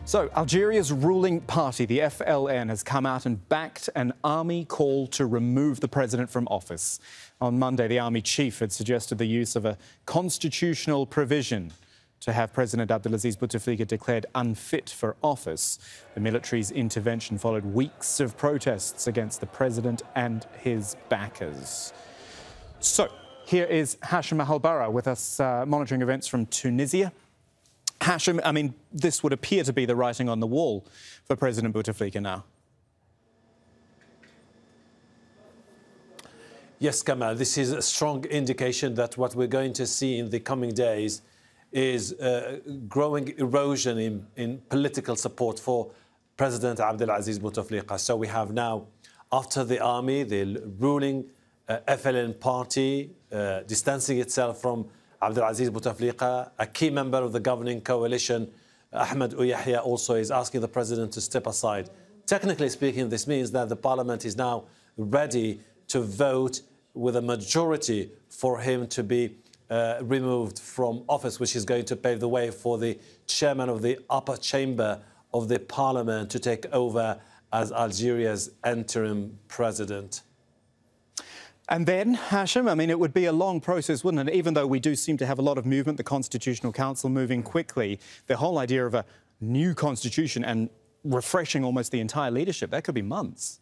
So, Algeria's ruling party, the FLN, has come out and backed an army call to remove the president from office. On Monday, the army chief had suggested the use of a constitutional provision to have President Abdelaziz Bouteflika declared unfit for office. The military's intervention followed weeks of protests against the president and his backers. So, here is Hashem Ahelbarra with us monitoring events from Tunisia. Hashem, I mean, this would appear to be the writing on the wall for President Bouteflika now. Yes, Kamal, this is a strong indication that what we're going to see in the coming days is growing erosion in political support for President Abdelaziz Bouteflika. So we have now, after the army, the ruling FLN party distancing itself from Abdelaziz Bouteflika, a key member of the governing coalition, Ahmed Ouyahia, also is asking the president to step aside. Technically speaking, this means that the parliament is now ready to vote with a majority for him to be removed from office, which is going to pave the way for the chairman of the upper chamber of the parliament to take over as Algeria's interim president. And then, Hashem, I mean, it would be a long process, wouldn't it? Even though we do seem to have a lot of movement, the Constitutional Council moving quickly, the whole idea of a new constitution and refreshing almost the entire leadership, that could be months.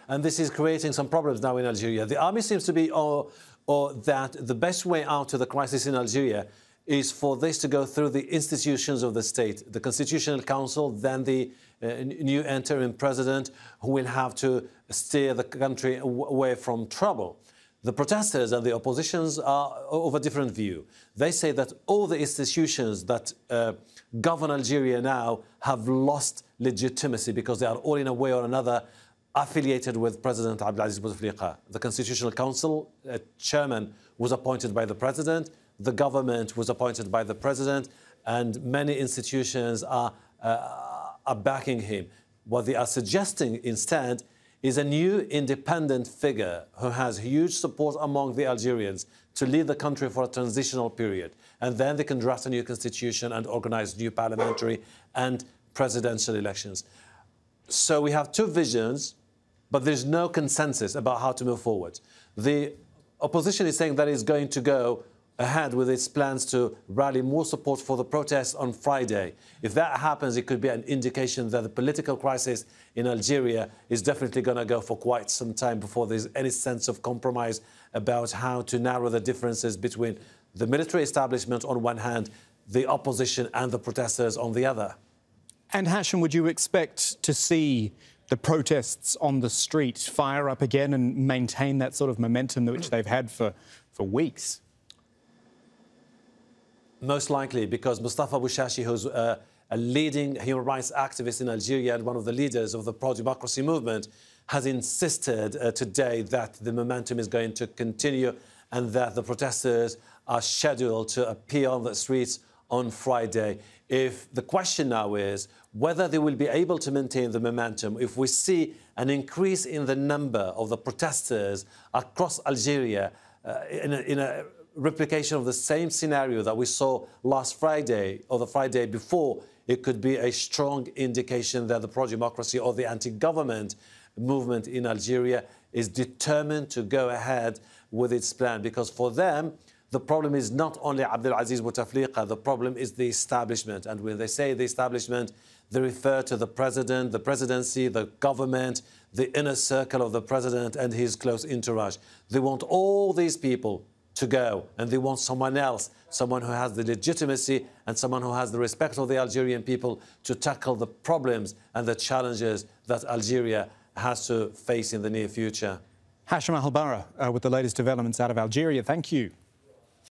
And this is creating some problems now in Algeria. The army seems to be that the best way out of the crisis in Algeria is for this to go through the institutions of the state, the Constitutional Council, then the new interim president, who will have to steer the country away from trouble. The protesters and the oppositions are of a different view. They say that all the institutions that govern Algeria now have lost legitimacy because they are all in a way or another affiliated with President Abdelaziz Bouteflika. The Constitutional Council chairman was appointed by the president, the government was appointed by the president, and many institutions are backing him. What they are suggesting instead is a new independent figure who has huge support among the Algerians to lead the country for a transitional period. And then they can draft a new constitution and organize new parliamentary and presidential elections. So we have two visions, but there's no consensus about how to move forward. The opposition is saying that it's going to go ahead with its plans to rally more support for the protests on Friday. If that happens, it could be an indication that the political crisis in Algeria is definitely going to go for quite some time before there's any sense of compromise about how to narrow the differences between the military establishment on one hand, the opposition and the protesters on the other. And Hashem, would you expect to see the protests on the street fire up again and maintain that sort of momentum which they've had for weeks? Most likely, because Mustafa Bouchachi, who's a leading human rights activist in Algeria and one of the leaders of the pro-democracy movement, has insisted today that the momentum is going to continue and that the protesters are scheduled to appear on the streets on Friday. If the question now is whether they will be able to maintain the momentum, if we see an increase in the number of the protesters across Algeria in a replication of the same scenario that we saw last Friday or the Friday before, it could be a strong indication that the pro-democracy or the anti-government movement in Algeria is determined to go ahead with its plan. Because for them, the problem is not only Abdelaziz Bouteflika, the problem is the establishment. And when they say the establishment, they refer to the president, the presidency, the government, the inner circle of the president and his close entourage. They want all these people to go, and they want someone else, someone who has the legitimacy and someone who has the respect of the Algerian people to tackle the problems and the challenges that Algeria has to face in the near future. Hashem Ahelbarra with the latest developments out of Algeria. Thank you.